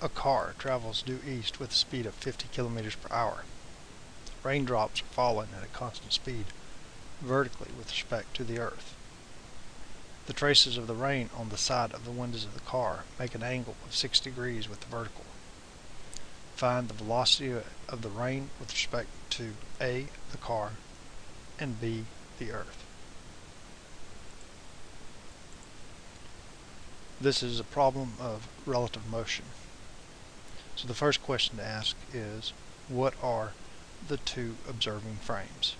A car travels due east with a speed of 50 kilometers per hour. Raindrops are falling at a constant speed vertically with respect to the earth. The traces of the rain on the side of the windows of the car make an angle of 6 degrees with the vertical. Find the velocity of the rain with respect to A, the car, and B, the earth. This is a problem of relative motion. So the first question to ask is, what are the two observing frames?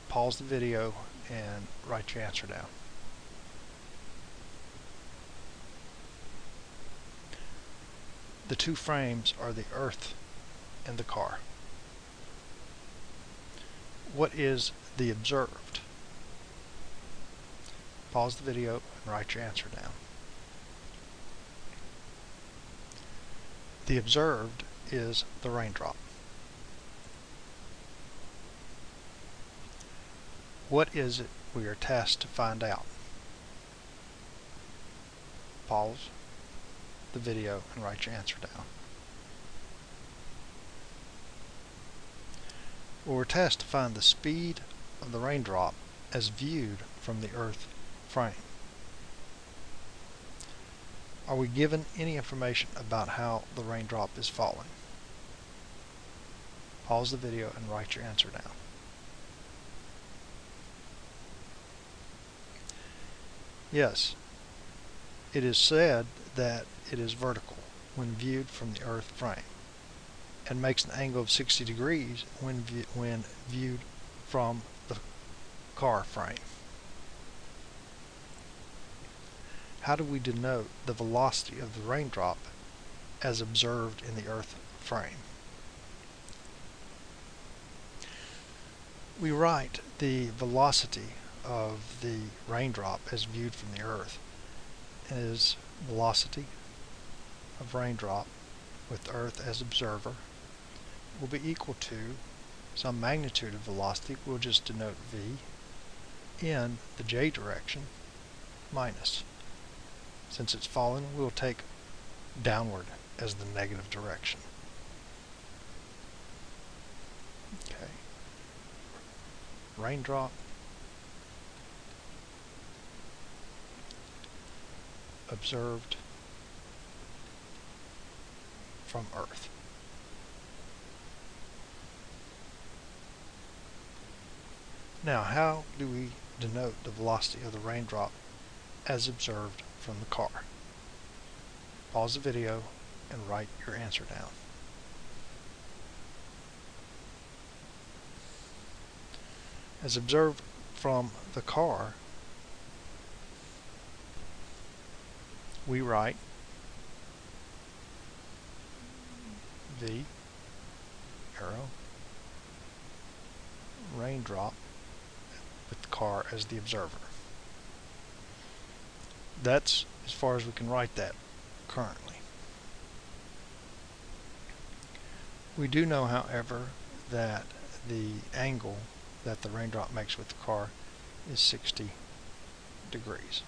Pause the video and write your answer down. The two frames are the earth and the car. What is the observed? Pause the video and write your answer down. The observed is the raindrop. What is it we are tasked to find out? Pause the video and write your answer down. Well, we're tasked to find the speed of the raindrop as viewed from the earth frame. Are we given any information about how the raindrop is falling? Pause the video and write your answer down. Yes, it is said that it is vertical when viewed from the earth frame and makes an angle of 60 degrees when viewed from the car frame. How do we denote the velocity of the raindrop as observed in the earth frame? We write the velocity of the raindrop as viewed from the earth as velocity of raindrop with the earth as observer will be equal to some magnitude of velocity, we'll just denote v, in the j direction minus. Since it's falling, we'll take downward as the negative direction. Okay. Raindrop observed from earth. Now, how do we denote the velocity of the raindrop as observed from the car? Pause the video and write your answer down. As observed from the car, we write v, arrow, raindrop with the car as the observer. That's as far as we can write that currently. We do know, however, that the angle that the raindrop makes with the car is 60 degrees.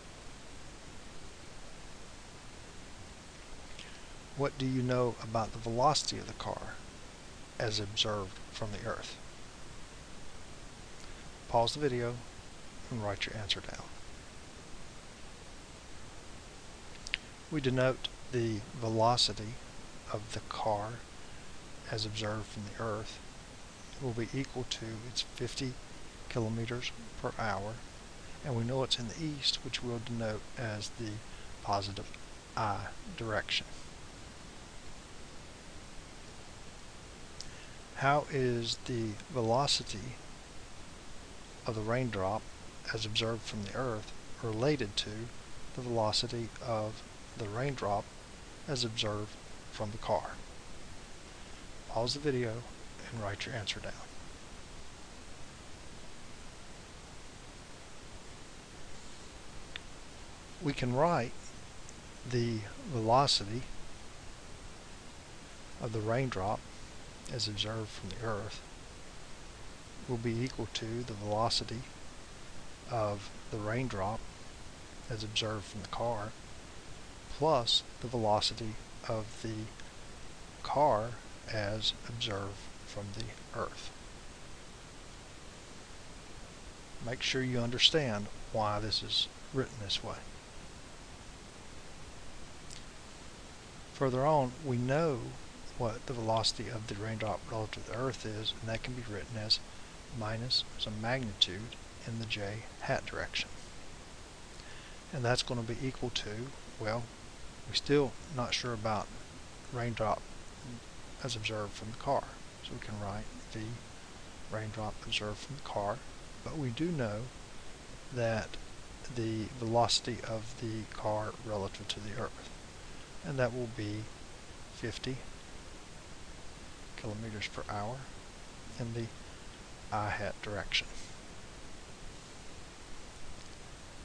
What do you know about the velocity of the car as observed from the earth? Pause the video and write your answer down. We denote the velocity of the car as observed from the earth will be equal to its 50 kilometers per hour, and we know it's in the east, which we'll denote as the positive I direction. How is the velocity of the raindrop as observed from the earth related to the velocity of the raindrop as observed from the car? Pause the video and write your answer down. We can write the velocity of the raindrop as observed from the earth will be equal to the velocity of the raindrop as observed from the car plus the velocity of the car as observed from the Earth. Make sure you understand why this is written this way. Further on, we know what the velocity of the raindrop relative to the Earth is, and that can be written as minus some magnitude in the j hat direction. And that's going to be equal to, well, we're still not sure about raindrop as observed from the car. So we can write v raindrop observed from the car, but we do know that the velocity of the car relative to the Earth, and that will be 50 kilometers per hour in the I hat direction.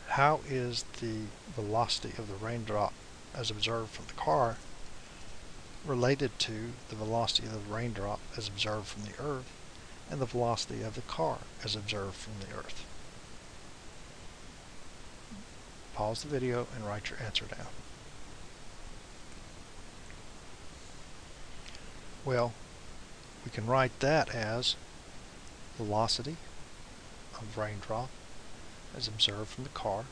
How is the velocity of the raindrop as observed from the car related to the velocity of the raindrop as observed from the Earth and the velocity of the car as observed from the Earth? Pause the video and write your answer down. Well, we can write that as velocity of raindrop as observed from the car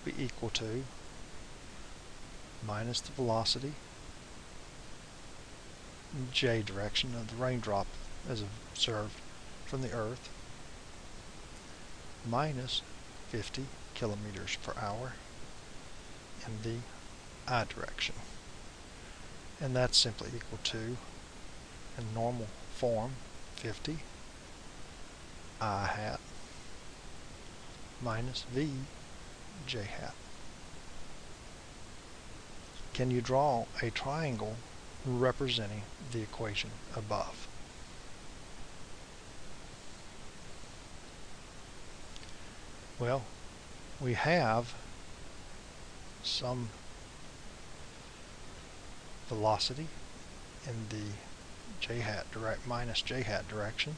be equal to minus the velocity in the j direction of the raindrop as observed from the Earth minus 50 kilometers per hour in the I direction. And that's simply equal to, in normal form, 50 I hat minus v j hat. Can you draw a triangle representing the equation above? Well, we have some velocity in the j hat minus j hat direction.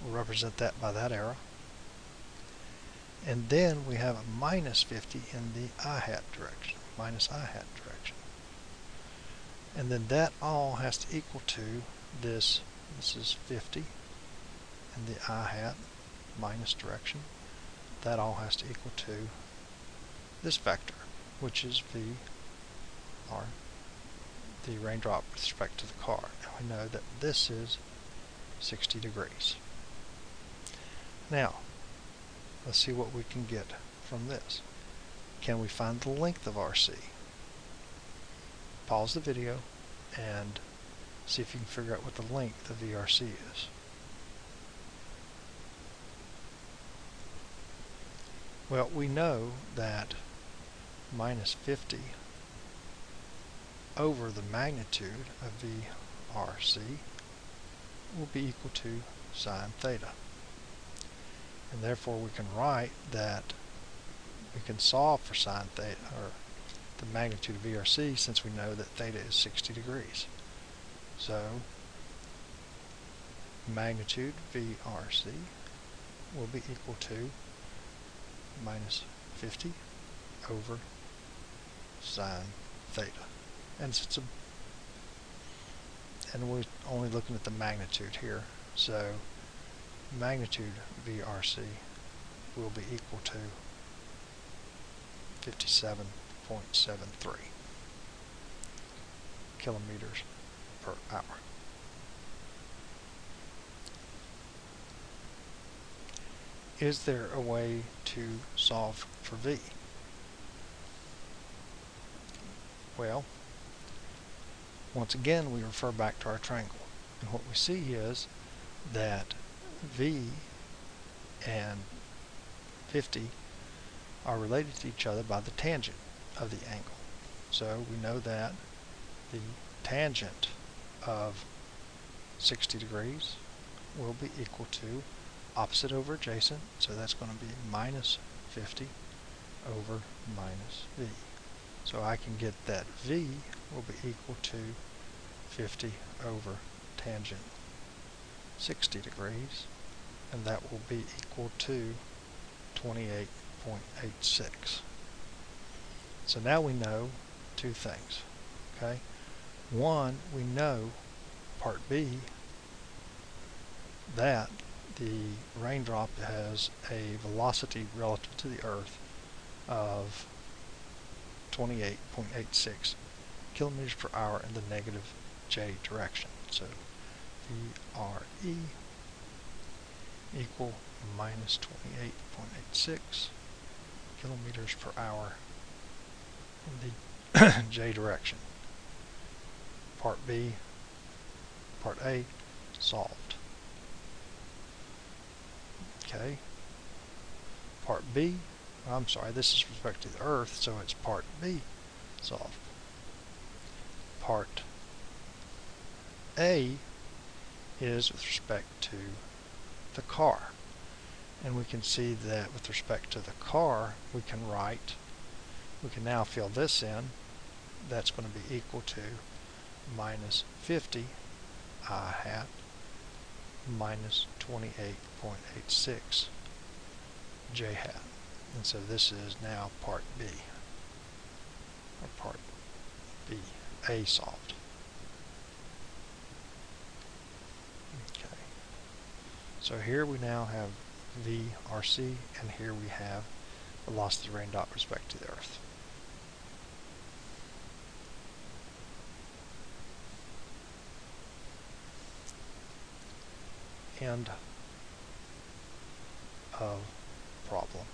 We'll represent that by that arrow. And then we have a minus 50 in the I hat direction, minus I hat direction. And then that all has to equal to this is 50 in the I hat minus direction. That all has to equal to this vector, which is v, or the raindrop with respect to the car. And we know that this is 60 degrees. Now, let's see what we can get from this. Can we find the length of RC? Pause the video and see if you can figure out what the length of VRC is. Well, we know that minus 50 over the magnitude of VRC will be equal to sine theta. And therefore we can write that we can solve for sine theta, or the magnitude of VRC, since we know that theta is 60 degrees. So magnitude VRC will be equal to minus 50 over sine theta. And since we're only looking at the magnitude here, so magnitude VRC will be equal to 57.73 kilometers per hour. Is there a way to solve for V? Well, once again we refer back to our triangle, and what we see is that V and 50 are related to each other by the tangent of the angle. So we know that the tangent of 60 degrees will be equal to opposite over adjacent, so that's going to be minus 50 over minus V. So I can get that V will be equal to 50 over tangent 60 degrees, and that will be equal to 28.86. So now we know two things. Okay, one, we know part B that the raindrop has a velocity relative to the Earth of 28.86 kilometers per hour in the negative j direction. So VRE equal minus 28.86 kilometers per hour in the j direction. Part B, part A, solved. Okay. Part B, I'm sorry, this is with respect to the Earth, so it's part B solved. Part A is with respect to the car. And we can see that with respect to the car, we can now fill this in. That's going to be equal to minus 50 I hat minus 28.86 j hat. And so this is now part B, or part B, A solved. Okay. So here we now have VRC, and here we have velocity of the raindrop with respect to the Earth. End of problem.